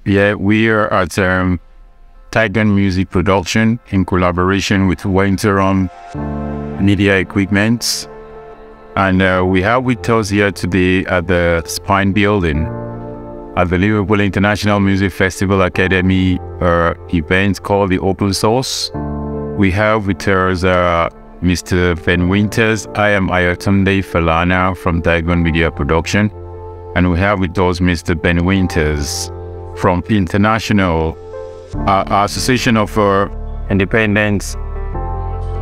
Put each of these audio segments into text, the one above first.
Yeah, we are at Tigon Music Production in collaboration with Wentorum Media Equipment. And we have with us here today at the Spine Building at the Liverpool International Music Festival Academy event called the Open Source. We have with us Mr. Ben Wynter's I.M. Falana from Tigon Media Production. And we have with us Mr. Ben Wynter's from International Association of Independent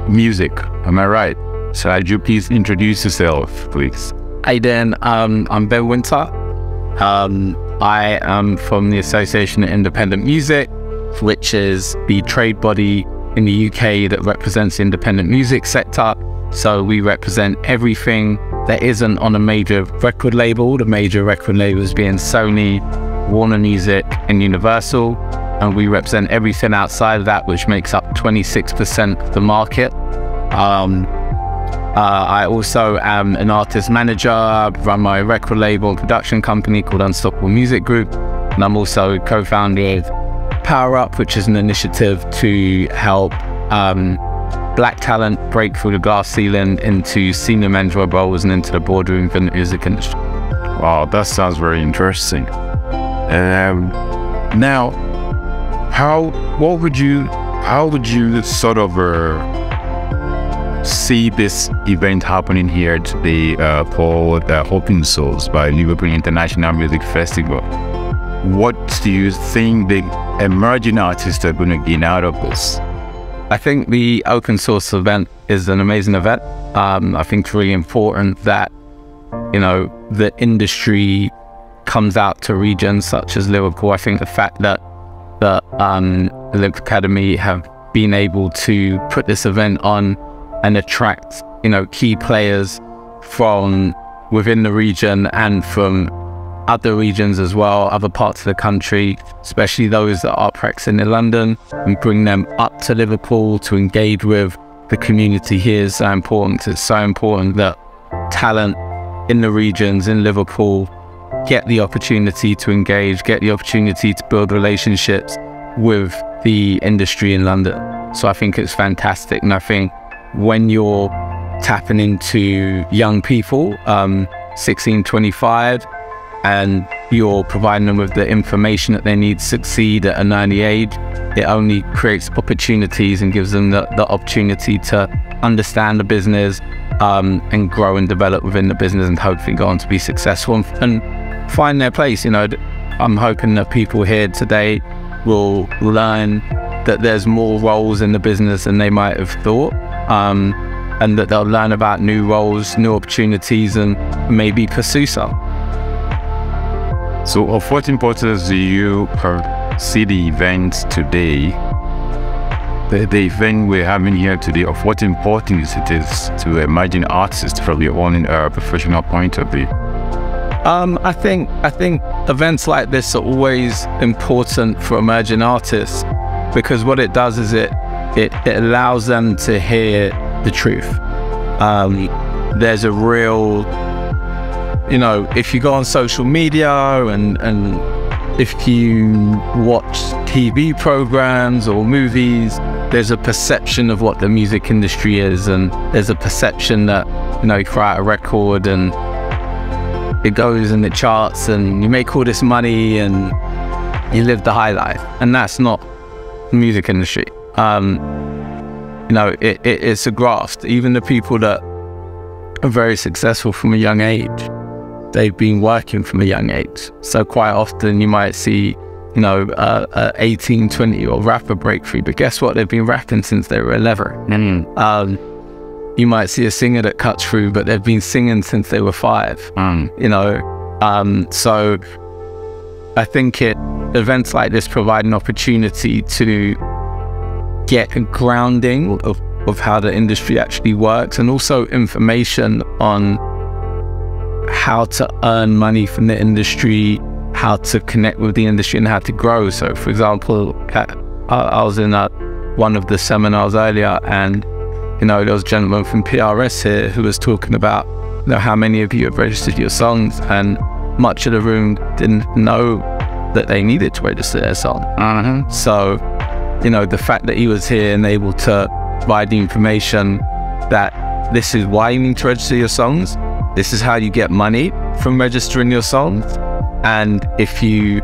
Music. Am I right? So could you please introduce yourself, please? Hi Dan, I'm Ben Wynter. I am from the Association of Independent Music, which is the trade body in the UK that represents the independent music sector. So we represent everything that isn't on a major record label, the major record labels being Sony, Warner Music and Universal. And we represent everything outside of that, which makes up 26% of the market. I also am an artist manager. I run my record label and production company called Unstoppable Music Group. And I'm also co-founder of Power Up, which is an initiative to help Black talent break through the glass ceiling into senior management roles and into the boardroom for the music industry. Wow, that sounds very interesting. Now, how would you sort of see this event happening here today called Open Source by Liverpool International Music Festival? What do you think the emerging artists are going to gain out of this? I think the Open Source event is an amazing event. I think it's really important that, you know, the industry comes out to regions such as Liverpool. I think the fact that the Liverpool Academy have been able to put this event on and attract, you know, key players from within the region and from other regions as well, other parts of the country, especially those that are practicing in London, and bring them up to Liverpool to engage with the community here is so important. It's so important that talent in the regions in Liverpool get the opportunity to engage, get the opportunity to build relationships with the industry in London. So I think it's fantastic. And I think when you're tapping into young people, 16, 25, and you're providing them with the information that they need to succeed at an early age, it only creates opportunities and gives them the opportunity to understand the business and grow and develop within the business and hopefully go on to be successful and find their place. You know, I'm hoping that people here today will learn that there's more roles in the business than they might have thought, and that they'll learn about new roles, new opportunities, and maybe pursue some. So of what importance do you see the event today, the event we're having here today, of what importance it is to emerging artists from your own professional point of view? I think events like this are always important for emerging artists, because what it does is it allows them to hear the truth. There's a real, you know, if you go on social media and if you watch TV programs or movies, there's a perception of what the music industry is, and there's a perception that, you know, you throw out a record and it goes in the charts and you make all this money and you live the high life. And that's not the music industry. You know, it's a graft. Even the people that are very successful from a young age, they've been working from a young age. So quite often you might see, you know, a 18, 20-year-old rapper breakthrough, but guess what? They've been rapping since they were 11. You might see a singer that cuts through, but they've been singing since they were 5. You know, so I think events like this provide an opportunity to get a grounding of how the industry actually works, and also information on how to earn money from the industry, how to connect with the industry, and how to grow. So for example, I was in one of the seminars earlier, and you know, there was a gentleman from PRS here who was talking about, you know, how many of you have registered your songs, and much of the room didn't know that they needed to register their song. So, you know, the fact that he was here and able to provide the information that this is why you need to register your songs, this is how you get money from registering your songs, and if you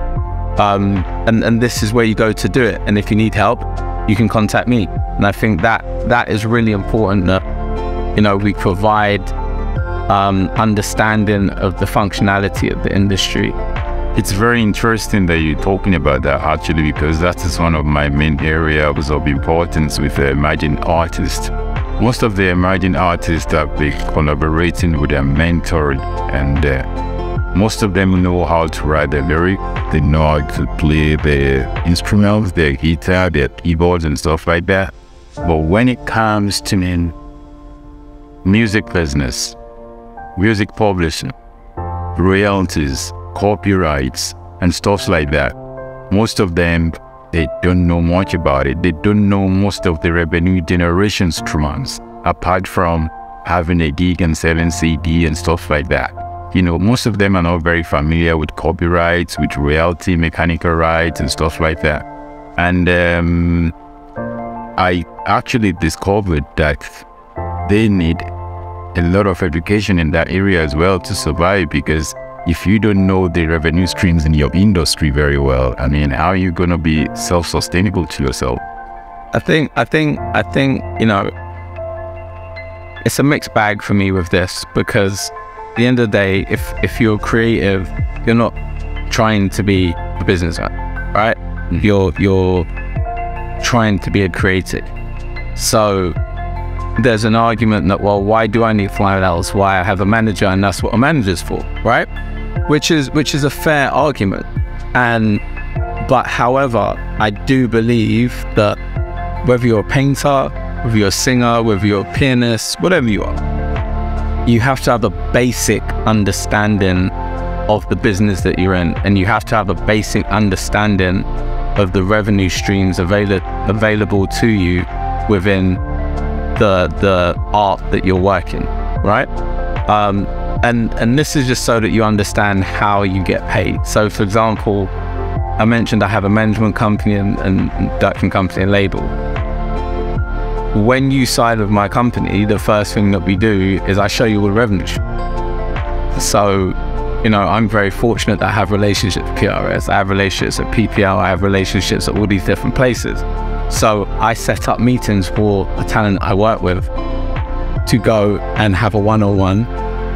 and this is where you go to do it, and if you need help, you can contact me. And I think that is really important, that, you know, we provide understanding of the functionality of the industry. It's very interesting that you're talking about that, actually, because that is one of my main areas of importance with emerging artists. Most of the emerging artists have been collaborating with their mentor, and most of them know how to write the lyric, they know how to play the instruments, their guitar, their keyboards and stuff like that. But when it comes to music business, music publishing, royalties, copyrights and stuff like that, most of them, they don't know much about it. They don't know most of the revenue generation streams, apart from having a gig and selling CD and stuff like that. You know, most of them are not very familiar with copyrights, with royalty, mechanical rights and stuff like that. And I actually discovered that they need a lot of education in that area as well to survive, because if you don't know the revenue streams in your industry very well, I mean, how are you going to be self-sustainable to yourself? I think, you know, it's a mixed bag for me with this, because at the end of the day, if you're creative, you're not trying to be a businessman, right? You're trying to be a creative. So there's an argument that, well, why do I need $5? Why I have a manager, and that's what a manager's for, right? Which is a fair argument. But however, I do believe that whether you're a painter, whether you're a singer, whether you're a pianist, whatever you are, you have to have a basic understanding of the business that you're in, and you have to have a basic understanding of the revenue streams available to you within the art that you're working, right? And this is just so that you understand how you get paid. So for example, I mentioned I have a management company and production company and label. When you sign with my company, the first thing that we do is I show you all the revenue. So, you know, I'm very fortunate that I have relationships with PRS, I have relationships at PPL, I have relationships at all these different places. So I set up meetings for the talent I work with to go and have a one-on-one,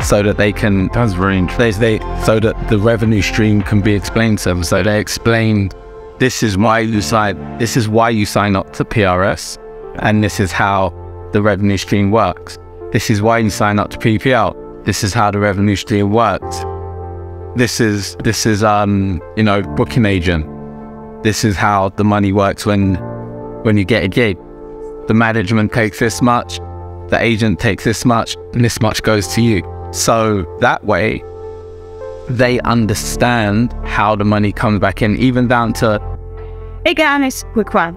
so that they can, that's very interesting, so that the revenue stream can be explained to them. So they explain, this is why you sign up to PRS, and this is how the revenue stream works. This is why you sign up to PPL. This is how the revenue stream works. This is you know, booking agent. This is how the money works when you get a gig. The management takes this much, the agent takes this much, and this much goes to you. So that way, they understand how the money comes back in, even down to, hey guys, quick one.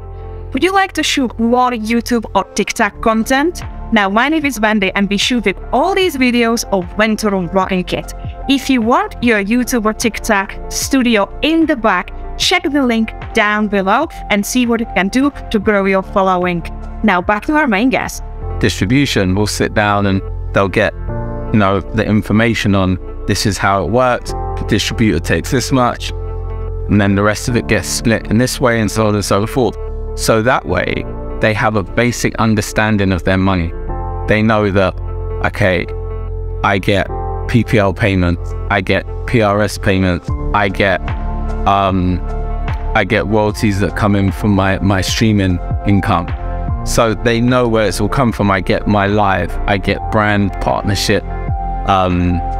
Would you like to shoot more YouTube or TikTok content? Now, my name is Wendy and we shooting all these videos of Wentorum Vlogging Kit. If you want your YouTube or TikTok studio in the back, check the link down below and see what it can do to grow your following. Now back to our main guest. Distribution will sit down and they'll get, you know, the information on, this is how it works, the distributor takes this much, and then the rest of it gets split in this way, and so on and so forth. So that way, they have a basic understanding of their money. They know that, okay, I get PPL payments, I get PRS payments, I get royalties that come in from my streaming income. So they know where it's all come from. I get my live, I get brand partnership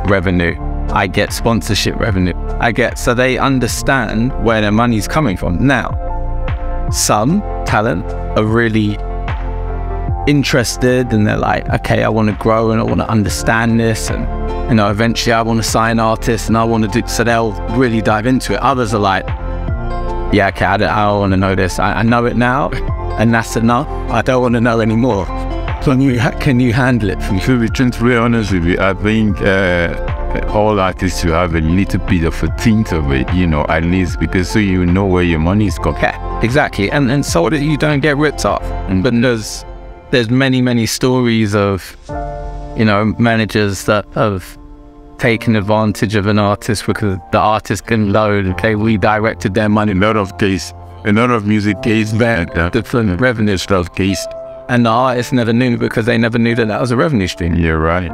revenue, I get sponsorship revenue, so they understand where their money's coming from. Now, some talent are really interested and they're like, okay, I want to grow and I want to understand this, and, you know, eventually I want to sign artists and I want to do, so they'll really dive into it. Others are like, yeah, okay, I don't want to know this. I know it now, and that's enough. I don't want to know anymore. Can you handle it for me? To be honest with you, I think all artists to have a little bit of a tint of it, you know, at least, because so you know where your money is going. Yeah, exactly, and so that you don't get ripped off. But there's many stories of, you know, managers that have taken advantage of an artist because the artist can load. Okay, we directed their money. A lot of music case, different revenue stuff case. And the artist never knew because they never knew that that was a revenue stream. You're right.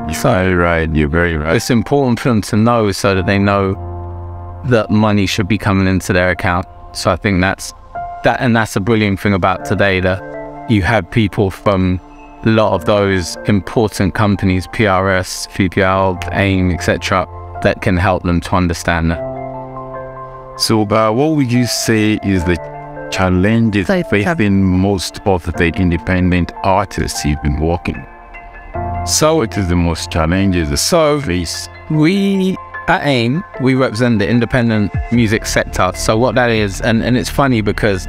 You're very right. It's important for them to know so that they know that money should be coming into their account. So I think that's a brilliant thing about today, that you have people from a lot of those important companies, PRS, VPL, A.I.M, etc., that can help them to understand that. So what would you say is the challenges facing most of the independent artists you've been working? So what is the most challenges face? We at A.I.M, we represent the independent music sector. So what that is, and it's funny because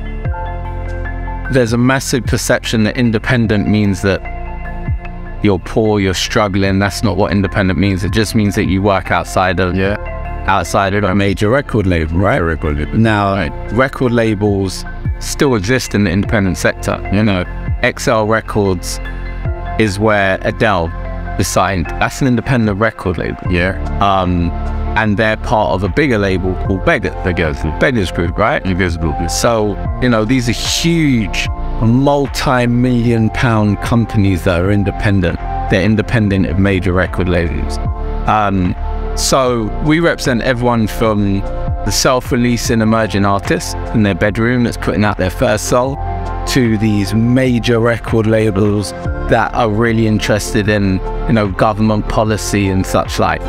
there's a massive perception that independent means that you're poor, you're struggling. That's not what independent means. It just means that you work outside of a major record label, right? Now, record labels still exist in the independent sector. You know, XL Records is where Adele is signed. That's an independent record label. Yeah. And they're part of a bigger label called Beggars Group, right? Beggars Group. So, you know, these are huge, multi-million-pound companies that are independent. They're independent of major record labels. So we represent everyone from the self-releasing emerging artists in their bedroom that's putting out their first song, to these major record labels that are really interested in, you know, government policy and such like.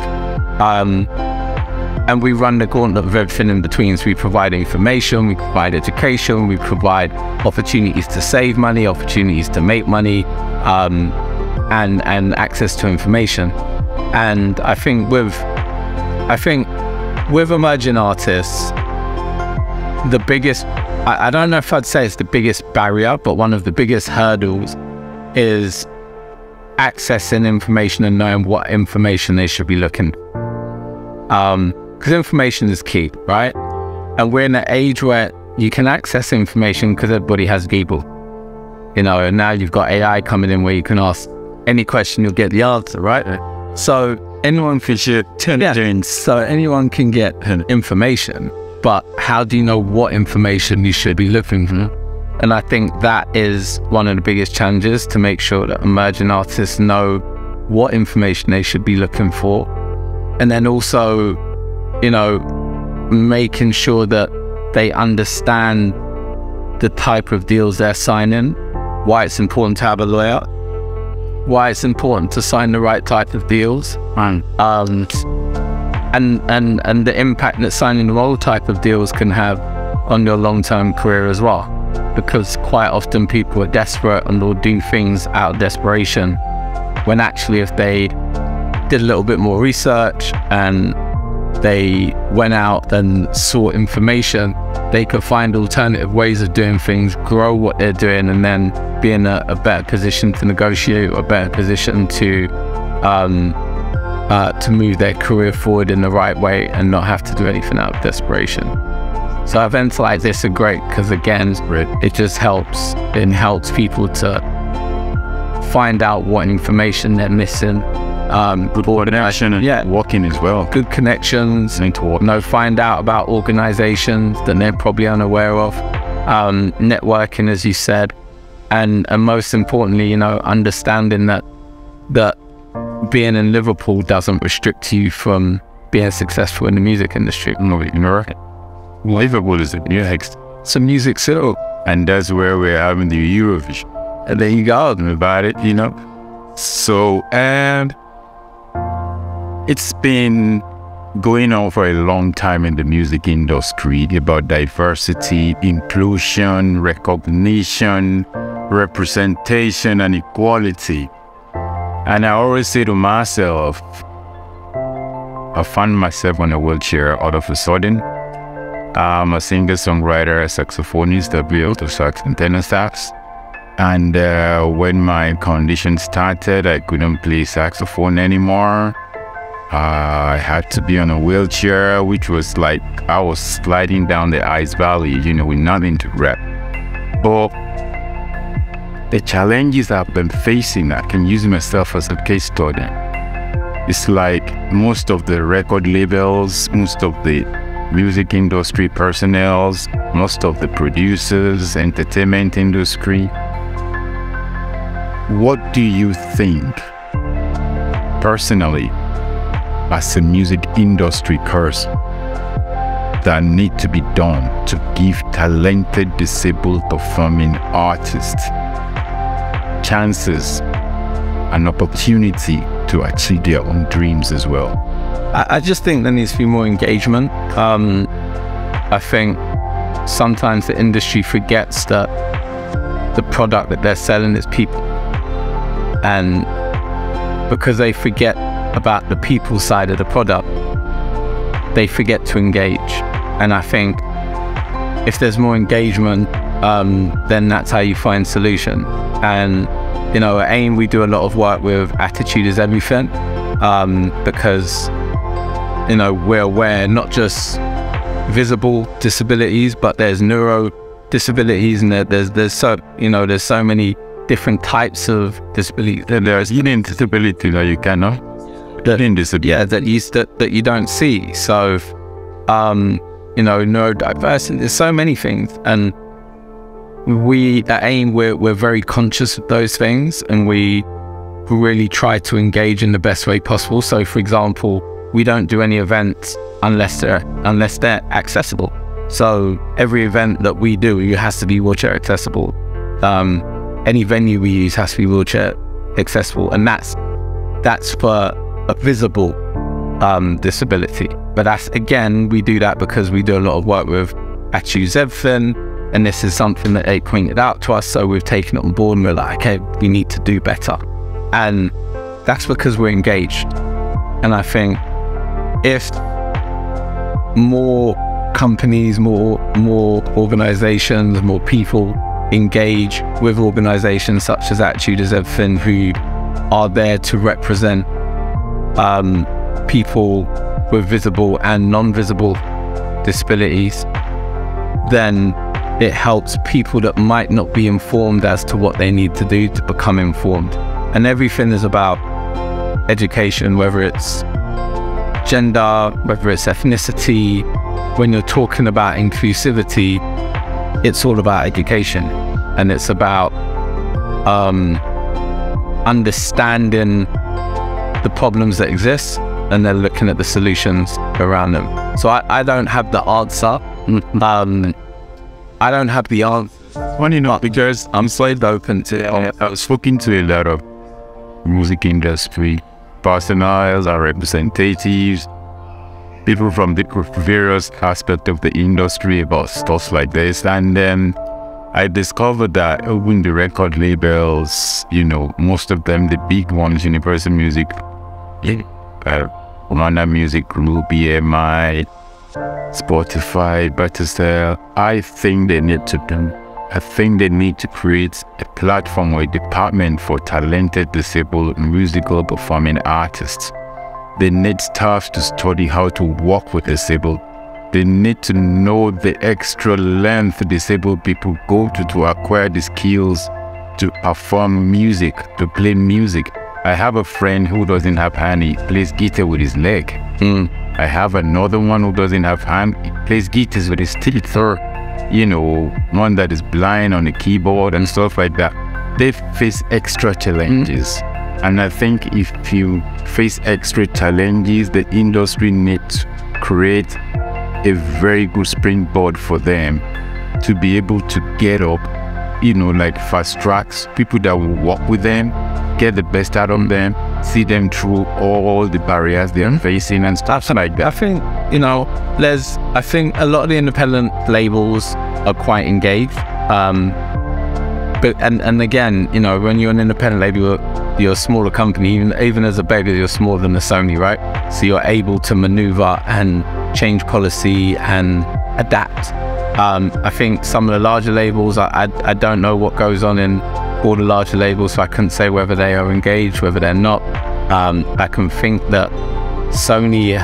And we run the gauntlet of everything in between. So we provide information, we provide education, we provide opportunities to save money, opportunities to make money, and access to information. And I think with emerging artists, the biggest, I don't know if I'd say it's the biggest barrier, but one of the biggest hurdles is accessing information and knowing what information they should be looking. Because information is key, right? And we're in an age where you can access information because everybody has Google, you know, and now you've got AI coming in where you can ask any question, you'll get the answer, right? So anyone can so anyone can get information, but how do you know what information you should be looking for? And I think that is one of the biggest challenges, to make sure that emerging artists know what information they should be looking for. And then also, you know, making sure that they understand the type of deals they're signing, why it's important to have a lawyer, why it's important to sign the right type of deals, and the impact that signing the wrong type of deals can have on your long-term career as well. Because quite often people are desperate and will do things out of desperation, when actually if they did a little bit more research and they went out and sought information, they could find alternative ways of doing things, grow what they're doing, and then be in a better position to negotiate, or a better position to move their career forward in the right way and not have to do anything out of desperation. So events like this are great because, again, it just helps. It helps people to find out what information they're missing. Good coordination and working as well. Good connections. Find out about organizations that they're probably unaware of. Networking, as you said, and most importantly, you know, understanding that being in Liverpool doesn't restrict you from being successful in the music industry. Liverpool is some music city, and that's where we're having the Eurovision. And there you go. About it, you know. So, and it's been going on for a long time in the music industry about diversity, inclusion, recognition, representation, and equality. And I always say to myself, I found myself on a wheelchair all of a sudden. I'm a singer-songwriter, a saxophonist, I play alto sax and tenor sax. And when my condition started, I couldn't play saxophone anymore. I had to be on a wheelchair, which was like I was sliding down the ice valley, you know, with nothing to grab. But the challenges I've been facing, I can use myself as a case study. It's like most of the record labels, most of the music industry personnel, most of the producers, entertainment industry. What do you think, personally, as a music industry person, that need to be done to give talented disabled performing artists chances and opportunity to achieve their own dreams as well? I just think there needs to be more engagement. I think sometimes the industry forgets that the product that they're selling is people, and because they forget about the people side of the product, they forget to engage. And I think if there's more engagement, then that's how you find solution. And you know, at A.I.M we do a lot of work with Attitude is Everything, because you know, we're aware not just visible disabilities, but there's neuro disabilities, and there's so many different types of disabilities. There's hidden disability that you cannot. Yeah, that you don't see. So, you know, neurodiversity. There's so many things, and we at A.I.M we're very conscious of those things, and we really try to engage in the best way possible. So, for example, we don't do any events unless they're accessible. So every event that we do, it has to be wheelchair accessible. Any venue we use has to be wheelchair accessible, and that's for a visible disability. But that's, again, we do that because we do a lot of work with Attitude is Everything, and this is something that they pointed out to us, so we've taken it on board and we're like, okay, we need to do better. And that's because we're engaged. And I think if more companies, more organizations, more people engage with organizations such as Attitude is Everything, who are there to represent people with visible and non-visible disabilities, then it helps people that might not be informed as to what they need to do to become informed. And everything is about education, whether it's gender, whether it's ethnicity. When you're talking about inclusivity, it's all about education, and it's about understanding the problems that exist and then looking at the solutions around them. So I don't have the answer. I don't have the answer. Funny enough, because I'm slightly open to, I was speaking to a lot of music industry personnel or representatives, people from the various aspects of the industry about stuff like this, and then I discovered that even the record labels, you know, most of them, the big ones, Universal Music, Warner Music Group, BMI, Spotify, Buttersell, I think they need to create a platform or a department for talented disabled musical performing artists. They need staff to study how to work with disabled. They need to know the extra length disabled people go to acquire the skills to perform music, to play music. I have a friend who doesn't have hand, he plays guitar with his leg. I have another one who doesn't have hand, he plays guitars with his teeth, or, you know, one that is blind on the keyboard and stuff like that. They face extra challenges. And I think if you face extra challenges, the industry needs to create a very good springboard for them to be able to get up, you know, like fast tracks, people that will work with them, get the best out of them, see them through all the barriers they are facing and stuff like that. I think, you know, I think a lot of the independent labels are quite engaged. But again, you know, when you're an independent label, you're a smaller company, even as a beggar, you're smaller than a Sony, right? So you're able to maneuver and change policy and adapt. I think some of the larger labels, I don't know what goes on in all the larger labels, so I couldn't say whether they are engaged, whether they're not. I can think that Sony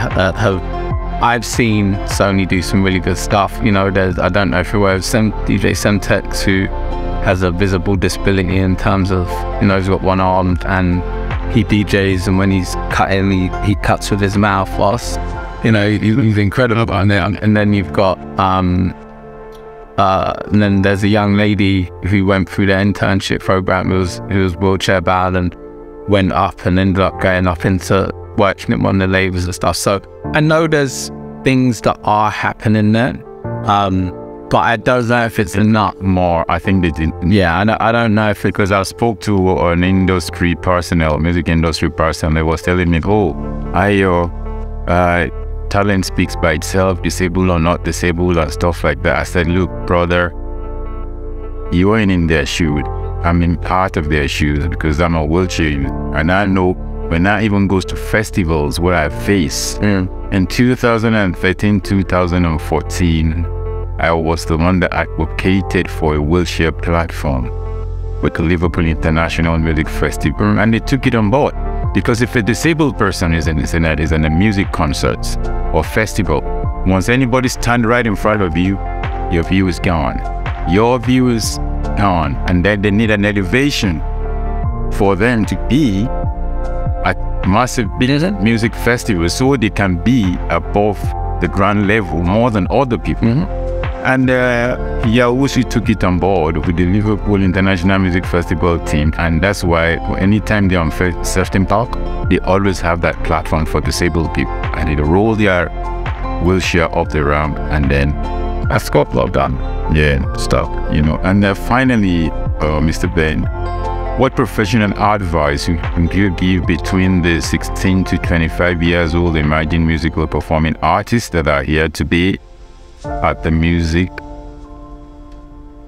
I've seen Sony do some really good stuff. You know, I don't know if you're aware of DJ Semtex, who has a visible disability in terms of, you know, he's got one arm and he DJs, and when he's cutting, he cuts with his mouth whilst, you know, he's incredible. And then you've got, and then there's a young lady who went through the internship program, who was wheelchair bound and went up and ended up going up into working at one of the labels and stuff. So I know there's things that are happening there, but I don't know if it's enough. More, I think they did. Yeah, I don't know if it, because I spoke to an industry personnel, music industry person. They was telling me, oh, talent speaks by itself, disabled or not disabled and stuff like that. I said, look, brother, you ain't in their shoes. I'm in part of their shoes because I'm a wheelchair user, and I know when I even goes to festivals where I face. In 2013, 2014, I was the one that advocated for a wheelchair platform with the Liverpool International Music Festival, and they took it on board. Because if a disabled person is in a music concert or festival, once anybody stand right in front of you, your view is gone. Your view is gone, and then they need an elevation for them to be at massive music festivals, so they can be above the ground level more than other people. And Yawushi took it on board with the Liverpool International Music Festival team, and that's why anytime they're on Sefton Park, they always have that platform for disabled people, and they roll their wheelchair up the ramp, and then that's got done. Yeah, stuff, you know. And finally, Mr. Ben, what professional advice would you give between the 16 to 25 years old emerging musical performing artists that are here today at the music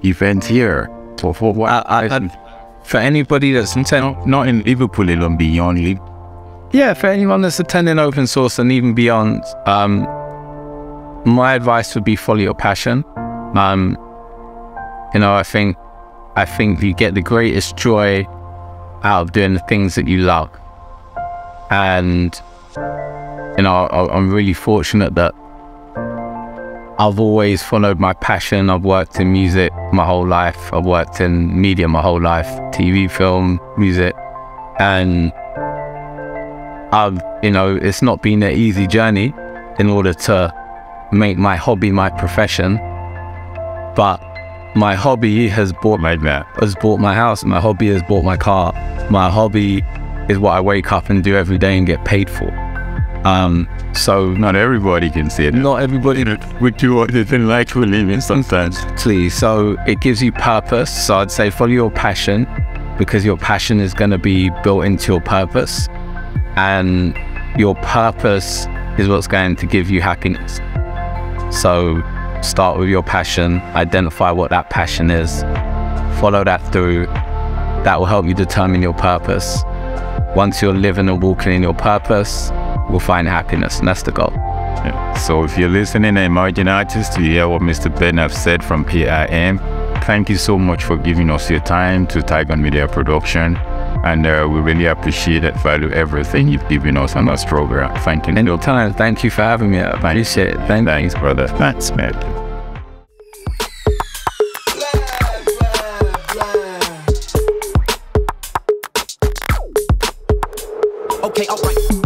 event here? For anybody that's not in Liverpool alone, beyond Liverpool. Yeah, for anyone that's attending open source and even beyond, my advice would be follow your passion. You know, I think you get the greatest joy out of doing the things that you love. And, you know, I'm really fortunate that I've always followed my passion. I've worked in music my whole life. I've worked in media my whole life, TV, film, music. And you know, it's not been an easy journey in order to make my hobby my profession. But my hobby has bought my house. My hobby has bought my car. My hobby is what I wake up and do every day and get paid for. So not everybody can see it. Not everybody would do what they didn't like to live in sometimes. Please, so it gives you purpose. So I'd say follow your passion, because your passion is going to be built into your purpose, and your purpose is what's going to give you happiness. So start with your passion, identify what that passion is, follow that through. That will help you determine your purpose. Once you're living and walking in your purpose, we'll find happiness, and that's the goal. Yeah. So if you're listening, emerging artists, you hear what Mr. Ben have said from A.I.M. Thank you so much for giving us your time to Tigon Media Production, and we really appreciate and value everything you've given us on this program. Thank you. Anytime. Thank you for having me. I appreciate it. Thanks, brother. Thanks, man. Okay, all right.